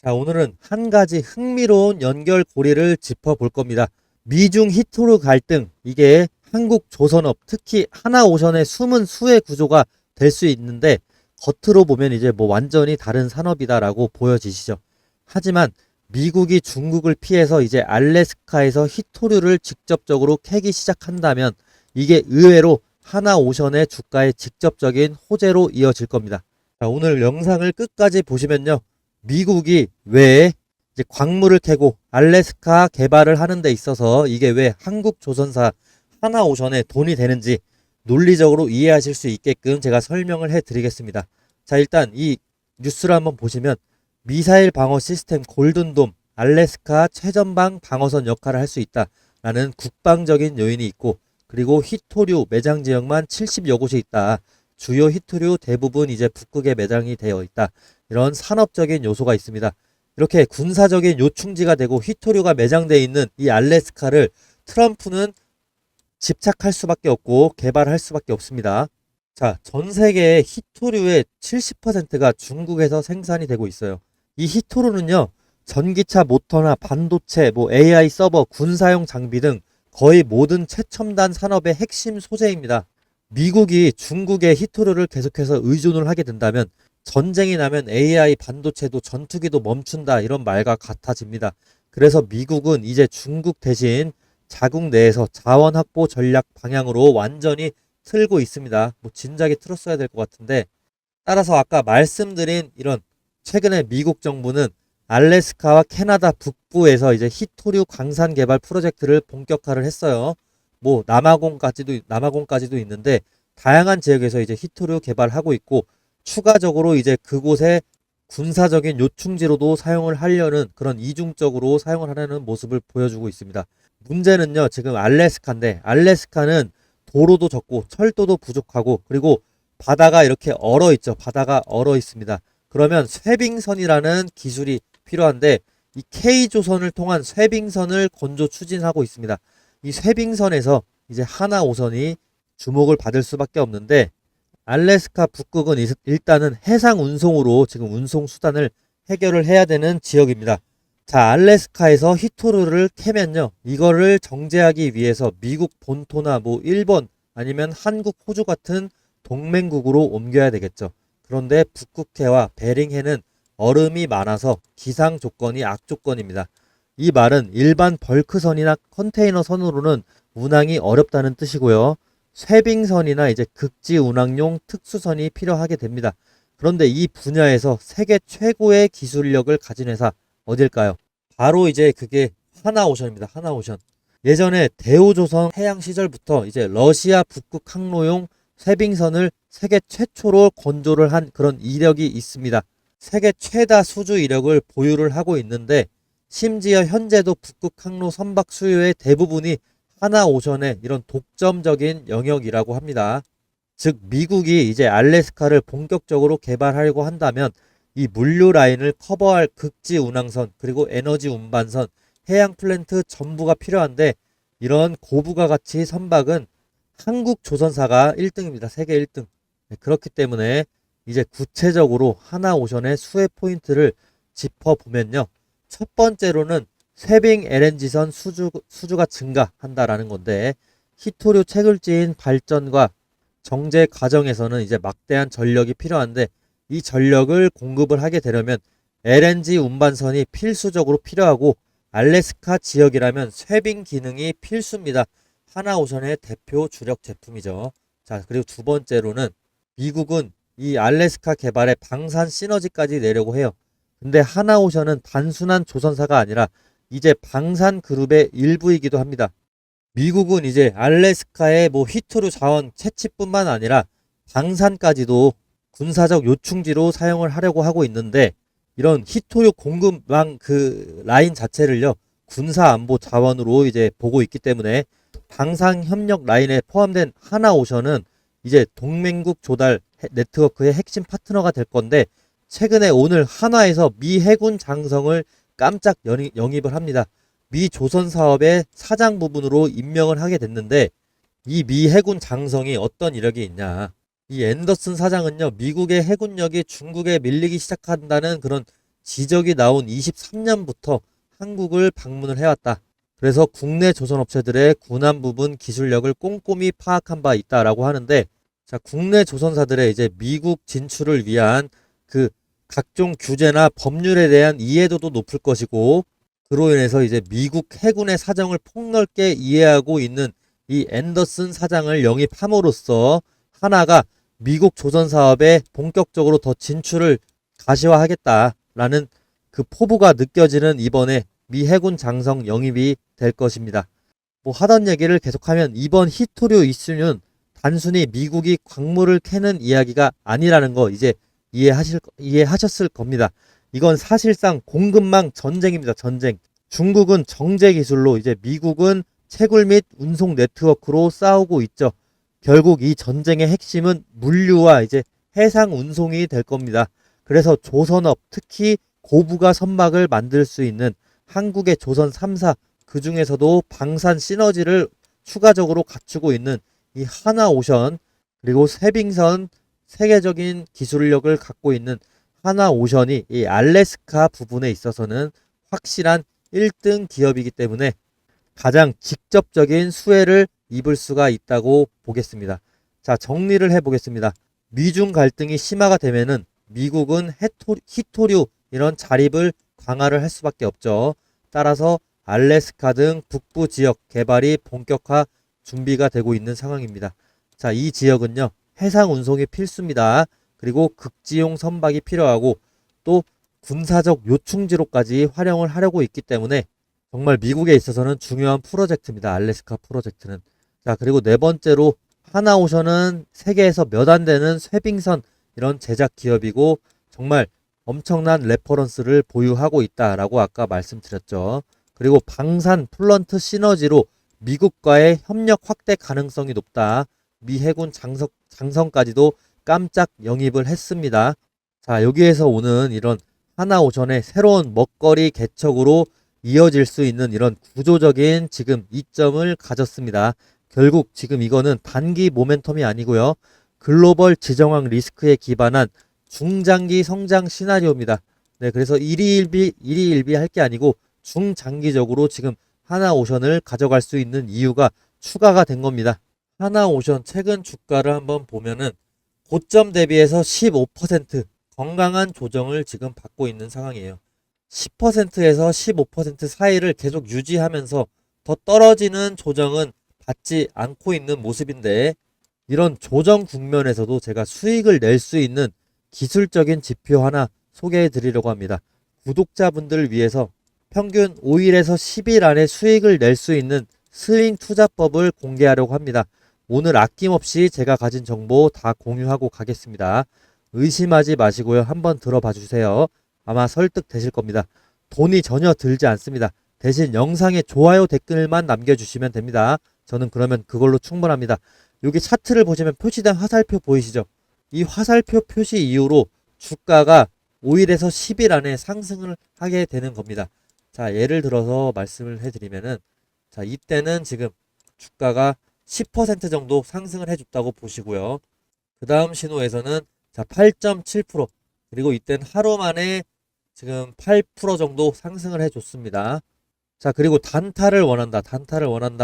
자, 오늘은 한 가지 흥미로운 연결고리를 짚어볼 겁니다. 미중 히토류 갈등, 이게 한국 조선업, 특히 하나오션의 숨은 수혜 구조가 될 수 있는데, 겉으로 보면 이제 뭐 완전히 다른 산업이다라고 보여지시죠. 하지만 미국이 중국을 피해서 이제 알래스카에서 히토류를 직접적으로 캐기 시작한다면 이게 의외로 하나오션의 주가에 직접적인 호재로 이어질 겁니다. 자, 오늘 영상을 끝까지 보시면요. 미국이 왜 이제 광물을 캐고 알래스카 개발을 하는 데 있어서 이게 왜 한국 조선사 하나오션에 돈이 되는지 논리적으로 이해하실 수 있게끔 제가 설명을 해 드리겠습니다. 자, 일단 이 뉴스를 한번 보시면 미사일 방어 시스템 골든돔 알래스카 최전방 방어선 역할을 할 수 있다라는 국방적인 요인이 있고, 그리고 히토류 매장 지역만 70여 곳이 있다. 주요 히토류 대부분 이제 북극에 매장이 되어 있다. 이런 산업적인 요소가 있습니다. 이렇게 군사적인 요충지가 되고 히토류가 매장되어 있는 이 알래스카를 트럼프는 집착할 수밖에 없고 개발할 수밖에 없습니다. 자, 전 세계의 히토류의 70%가 중국에서 생산이 되고 있어요. 이 히토류는요, 전기차 모터나 반도체, 뭐 AI 서버, 군사용 장비 등 거의 모든 최첨단 산업의 핵심 소재입니다. 미국이 중국의 히토류를 계속해서 의존을 하게 된다면 전쟁이 나면 AI 반도체도 전투기도 멈춘다, 이런 말과 같아집니다. 그래서 미국은 이제 중국 대신 자국 내에서 자원 확보 전략 방향으로 완전히 틀고 있습니다. 뭐 진작에 틀었어야 될 것 같은데, 따라서 아까 말씀드린 이런 최근에 미국 정부는 알래스카와 캐나다 북부에서 이제 히토류 광산 개발 프로젝트를 본격화를 했어요. 뭐 남아공까지도 있는데 다양한 지역에서 이제 히토류 개발하고 있고, 추가적으로 이제 그곳에 군사적인 요충지로도 사용을 하려는, 그런 이중적으로 사용을 하려는 모습을 보여주고 있습니다. 문제는요, 지금 알래스카인데 알래스카는 도로도 적고 철도도 부족하고, 그리고 바다가 이렇게 얼어 있죠. 바다가 얼어 있습니다. 그러면 쇄빙선이라는 기술이 필요한데, 이 K조선을 통한 쇄빙선을 건조 추진하고 있습니다. 이 쇄빙선에서 이제 하나오선이 주목을 받을 수밖에 없는데, 알래스카 북극은 일단은 해상 운송으로 지금 운송 수단을 해결을 해야 되는 지역입니다. 자, 알래스카에서 히토류를 캐면요, 이거를 정제하기 위해서 미국 본토나 뭐 일본 아니면 한국, 호주 같은 동맹국으로 옮겨야 되겠죠. 그런데 북극해와 베링해는 얼음이 많아서 기상 조건이 악조건입니다. 이 말은 일반 벌크선이나 컨테이너 선으로는 운항이 어렵다는 뜻이고요. 쇄빙선이나 이제 극지 운항용 특수선이 필요하게 됩니다. 그런데 이 분야에서 세계 최고의 기술력을 가진 회사 어딜까요? 바로 이제 그게 하나오션입니다. 하나오션. 예전에 대우조선 해양 시절부터 이제 러시아 북극 항로용 쇄빙선을 세계 최초로 건조를 한 그런 이력이 있습니다. 세계 최다 수주 이력을 보유를 하고 있는데, 심지어 현재도 북극 항로 선박 수요의 대부분이 하나오션의 이런 독점적인 영역이라고 합니다. 즉 미국이 이제 알래스카를 본격적으로 개발하려고 한다면 이 물류 라인을 커버할 극지 운항선, 그리고 에너지 운반선, 해양 플랜트 전부가 필요한데, 이런 고부가 가치 선박은 한국 조선사가 1등입니다. 세계 1등. 그렇기 때문에 이제 구체적으로 하나오션의 수혜 포인트를 짚어보면요. 첫 번째로는 쇄빙 LNG선 수주가 증가한다라는 건데, 히토류 채굴지인 발전과 정제 과정에서는 이제 막대한 전력이 필요한데, 이 전력을 공급을 하게 되려면 LNG 운반선이 필수적으로 필요하고, 알래스카 지역이라면 쇄빙 기능이 필수입니다. 하나오션의 대표 주력 제품이죠. 자, 그리고 두 번째로는 미국은 이 알래스카 개발에 방산 시너지까지 내려고 해요. 근데 하나오션은 단순한 조선사가 아니라 이제 방산 그룹의 일부이기도 합니다. 미국은 이제 알래스카의 뭐 히토류 자원 채취뿐만 아니라 방산까지도 군사적 요충지로 사용을 하려고 하고 있는데, 이런 히토류 공급망 그 라인 자체를요, 군사 안보 자원으로 이제 보고 있기 때문에 방산 협력 라인에 포함된 하나오션은 이제 동맹국 조달 네트워크의 핵심 파트너가 될 건데, 최근에 오늘 한화에서 미 해군 장성을 깜짝 영입을 합니다. 미 조선 사업의 사장 부분으로 임명을 하게 됐는데, 이 미 해군 장성이 어떤 이력이 있냐. 이 앤더슨 사장은요, 미국의 해군력이 중국에 밀리기 시작한다는 그런 지적이 나온 23년부터 한국을 방문을 해왔다. 그래서 국내 조선업체들의 군함 부분 기술력을 꼼꼼히 파악한 바 있다라고 하는데, 자, 국내 조선사들의 이제 미국 진출을 위한 그 각종 규제나 법률에 대한 이해도도 높을 것이고, 그로 인해서 이제 미국 해군의 사정을 폭넓게 이해하고 있는 이 앤더슨 사장을 영입함으로써 하나가 미국 조선 사업에 본격적으로 더 진출을 가시화하겠다라는 그 포부가 느껴지는 이번에 미 해군 장성 영입이 될 것입니다. 뭐 하던 얘기를 계속하면 이번 히토류 이슈는 단순히 미국이 광물을 캐는 이야기가 아니라는 거 이제 이해하셨을 겁니다. 이건 사실상 공급망 전쟁입니다. 전쟁. 중국은 정제 기술로, 이제 미국은 채굴 및 운송 네트워크로 싸우고 있죠. 결국 이 전쟁의 핵심은 물류와 이제 해상 운송이 될 겁니다. 그래서 조선업, 특히 고부가 선박을 만들 수 있는 한국의 조선 3사, 그 중에서도 방산 시너지를 추가적으로 갖추고 있는 이 하나오션, 그리고 쇠빙선, 세계적인 기술력을 갖고 있는 하나오션이 이 알래스카 부분에 있어서는 확실한 1등 기업이기 때문에 가장 직접적인 수혜를 입을 수가 있다고 보겠습니다. 자, 정리를 해보겠습니다. 미중 갈등이 심화가 되면은 미국은 히토류 이런 자립을 강화를 할 수밖에 없죠. 따라서 알래스카 등 북부 지역 개발이 본격화 준비가 되고 있는 상황입니다. 자, 이 지역은요, 해상 운송이 필수입니다. 그리고 극지용 선박이 필요하고 또 군사적 요충지로까지 활용을 하려고 있기 때문에 정말 미국에 있어서는 중요한 프로젝트입니다. 알래스카 프로젝트는. 자, 그리고 네 번째로 하나오션은 세계에서 몇 안 되는 쇠빙선 이런 제작 기업이고 정말 엄청난 레퍼런스를 보유하고 있다라고 아까 말씀드렸죠. 그리고 방산 플런트 시너지로 미국과의 협력 확대 가능성이 높다. 미 해군 장성까지도 깜짝 영입을 했습니다. 자, 여기에서 오는 이런 하나오션의 새로운 먹거리 개척으로 이어질 수 있는 이런 구조적인 지금 이점을 가졌습니다. 결국 지금 이거는 단기 모멘텀이 아니고요. 글로벌 지정학 리스크에 기반한 중장기 성장 시나리오입니다. 네, 그래서 일희일비 할 게 아니고 중장기적으로 지금 하나오션을 가져갈 수 있는 이유가 추가가 된 겁니다. 하나오션 최근 주가를 한번 보면은 고점 대비해서 15% 건강한 조정을 지금 받고 있는 상황이에요. 10%에서 15% 사이를 계속 유지하면서 더 떨어지는 조정은 받지 않고 있는 모습인데, 이런 조정 국면에서도 제가 수익을 낼 수 있는 기술적인 지표 하나 소개해 드리려고 합니다. 구독자분들을 위해서 평균 5일에서 10일 안에 수익을 낼 수 있는 스윙 투자법을 공개하려고 합니다. 오늘 아낌없이 제가 가진 정보 다 공유하고 가겠습니다. 의심하지 마시고요. 한번 들어봐 주세요. 아마 설득되실 겁니다. 돈이 전혀 들지 않습니다. 대신 영상에 좋아요 댓글만 남겨주시면 됩니다. 저는 그러면 그걸로 충분합니다. 여기 차트를 보시면 표시된 화살표 보이시죠? 이 화살표 표시 이후로 주가가 5일에서 10일 안에 상승을 하게 되는 겁니다. 자, 예를 들어서 말씀을 해드리면은, 자, 이때는 지금 주가가 10% 정도 상승을 해줬다고 보시고요. 그 다음 신호에서는 자, 8.7%, 그리고 이때는 하루 만에 지금 8% 정도 상승을 해줬습니다. 자, 그리고 단타를 원한다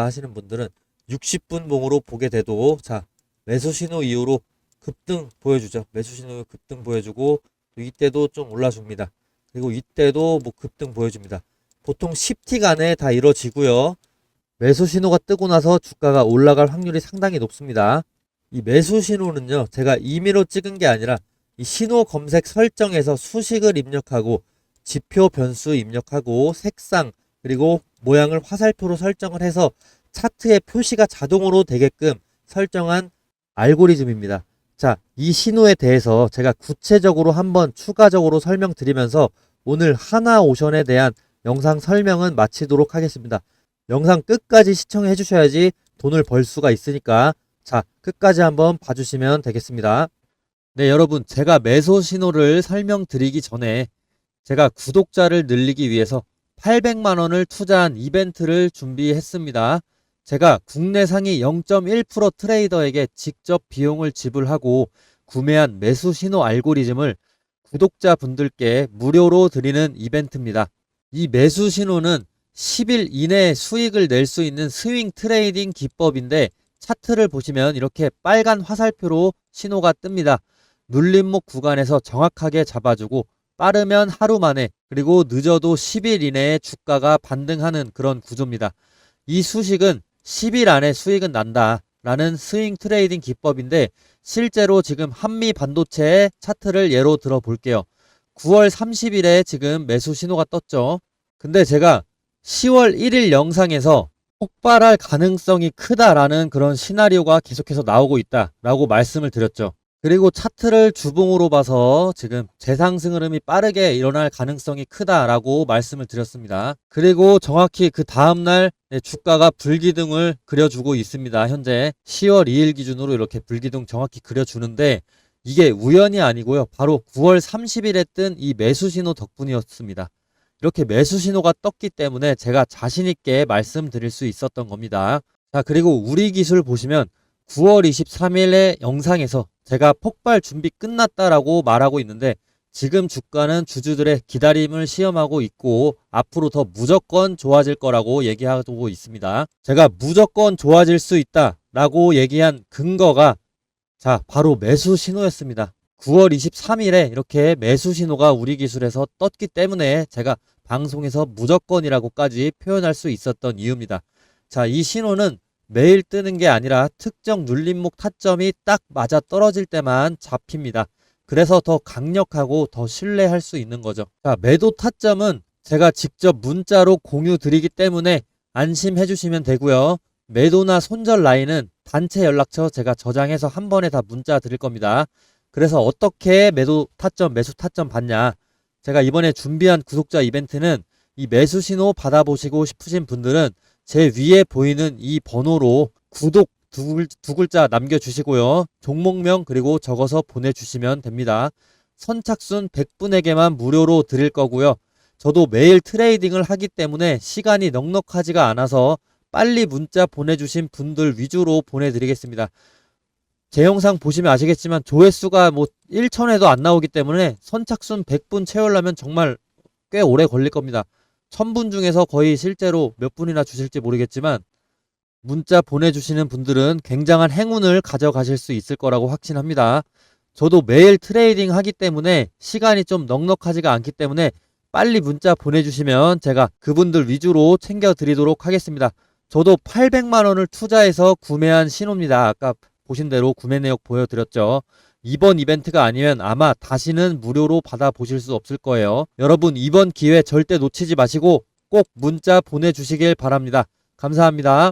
하시는 분들은 60분 봉으로 보게 돼도, 자, 매수 신호 이후로 급등 보여주죠. 매수 신호 급등 보여주고, 또 이때도 좀 올라줍니다. 그리고 이때도 뭐 급등 보여줍니다. 보통 10틱 안에 다 이루어지고요. 매수 신호가 뜨고 나서 주가가 올라갈 확률이 상당히 높습니다. 이 매수 신호는요, 제가 임의로 찍은 게 아니라 이 신호 검색 설정에서 수식을 입력하고 지표 변수 입력하고 색상 그리고 모양을 화살표로 설정을 해서 차트에 표시가 자동으로 되게끔 설정한 알고리즘입니다. 자, 이 신호에 대해서 제가 구체적으로 한번 추가적으로 설명드리면서 오늘 하나오션에 대한 영상 설명은 마치도록 하겠습니다. 영상 끝까지 시청해 주셔야지 돈을 벌 수가 있으니까, 자, 끝까지 한번 봐주시면 되겠습니다. 네, 여러분, 제가 매수 신호를 설명드리기 전에 제가 구독자를 늘리기 위해서 800만 원을 투자한 이벤트를 준비했습니다. 제가 국내 상위 0.1% 트레이더에게 직접 비용을 지불하고 구매한 매수 신호 알고리즘을 구독자분들께 무료로 드리는 이벤트입니다. 이 매수 신호는 10일 이내에 수익을 낼 수 있는 스윙 트레이딩 기법인데 차트를 보시면 이렇게 빨간 화살표로 신호가 뜹니다. 눌림목 구간에서 정확하게 잡아주고 빠르면 하루 만에 그리고 늦어도 10일 이내에 주가가 반등하는 그런 구조입니다. 이 수식은 10일 안에 수익은 난다 라는 스윙 트레이딩 기법인데 실제로 지금 한미 반도체의 차트를 예로 들어 볼게요. 9월 30일에 지금 매수 신호가 떴죠. 근데 제가 10월 1일 영상에서 폭발할 가능성이 크다라는 그런 시나리오가 계속해서 나오고 있다라고 말씀을 드렸죠. 그리고 차트를 주봉으로 봐서 지금 재상승 흐름이 빠르게 일어날 가능성이 크다라고 말씀을 드렸습니다. 그리고 정확히 그 다음날 주가가 불기둥을 그려주고 있습니다. 현재 10월 2일 기준으로 이렇게 불기둥 정확히 그려주는데 이게 우연이 아니고요. 바로 9월 30일에 뜬 이 매수 신호 덕분이었습니다. 이렇게 매수 신호가 떴기 때문에 제가 자신있게 말씀드릴 수 있었던 겁니다. 자, 그리고 우리 기술 보시면 9월 23일의 영상에서 제가 폭발 준비 끝났다라고 말하고 있는데 지금 주가는 주주들의 기다림을 시험하고 있고 앞으로 더 무조건 좋아질 거라고 얘기하고 있습니다. 제가 무조건 좋아질 수 있다라고 얘기한 근거가 자, 바로 매수 신호였습니다. 9월 23일에 이렇게 매수 신호가 우리 기술에서 떴기 때문에 제가 방송에서 무조건이라고까지 표현할 수 있었던 이유입니다. 자, 이 신호는 매일 뜨는 게 아니라 특정 눌림목 타점이 딱 맞아 떨어질 때만 잡힙니다. 그래서 더 강력하고 더 신뢰할 수 있는 거죠. 자, 매도 타점은 제가 직접 문자로 공유 드리기 때문에 안심해 주시면 되고요. 매도나 손절 라인은 단체 연락처 제가 저장해서 한 번에 다 문자 드릴 겁니다. 그래서 어떻게 매도 타점, 매수 타점 받냐. 제가 이번에 준비한 구독자 이벤트는 이 매수 신호 받아보시고 싶으신 분들은 제 위에 보이는 이 번호로 구독 두 글자 남겨주시고요. 종목명 그리고 적어서 보내주시면 됩니다. 선착순 100분에게만 무료로 드릴 거고요. 저도 매일 트레이딩을 하기 때문에 시간이 넉넉하지가 않아서 빨리 문자 보내주신 분들 위주로 보내드리겠습니다. 제 영상 보시면 아시겠지만 조회수가 뭐 1천회도 안 나오기 때문에 선착순 100분 채우려면 정말 꽤 오래 걸릴 겁니다. 1000분 중에서 거의 실제로 몇 분이나 주실지 모르겠지만 문자 보내주시는 분들은 굉장한 행운을 가져가실 수 있을 거라고 확신합니다. 저도 매일 트레이딩 하기 때문에 시간이 좀 넉넉하지가 않기 때문에 빨리 문자 보내주시면 제가 그분들 위주로 챙겨드리도록 하겠습니다. 저도 800만원을 투자해서 구매한 신호입니다. 아까 보신 대로 구매 내역 보여드렸죠. 이번 이벤트가 아니면 아마 다시는 무료로 받아보실 수 없을 거예요. 여러분 이번 기회 절대 놓치지 마시고 꼭 문자 보내주시길 바랍니다. 감사합니다.